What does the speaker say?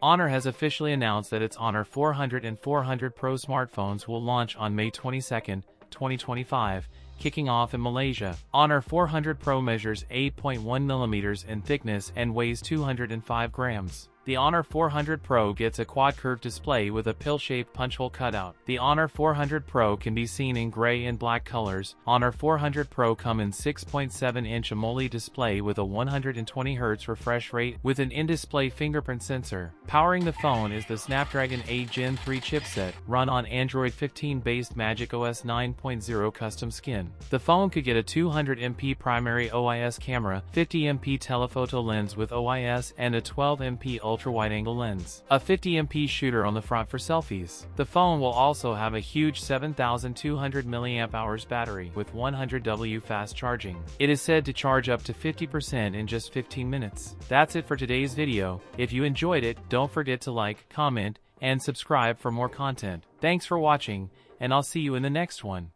Honor has officially announced that its Honor 400 and 400 Pro smartphones will launch on May 22, 2025, kicking off in Malaysia. Honor 400 Pro measures 8.1 mm in thickness and weighs 205 grams. The Honor 400 Pro gets a quad-curved display with a pill-shaped punch-hole cutout. The Honor 400 Pro can be seen in gray and black colors. Honor 400 Pro come in 6.7-inch AMOLED display with a 120Hz refresh rate with an in-display fingerprint sensor. Powering the phone is the Snapdragon 8 Gen 3 chipset, run on Android 15-based Magic OS 9.0 custom skin. The phone could get a 200MP primary OIS camera, 50MP telephoto lens with OIS, and a 12MP ultra-wide-angle lens. A 50MP shooter on the front for selfies. The phone will also have a huge 7,200 mAh battery with 100W fast charging. It is said to charge up to 50% in just 15 minutes. That's it for today's video. If you enjoyed it, don't forget to like, comment, and subscribe for more content. Thanks for watching, and I'll see you in the next one.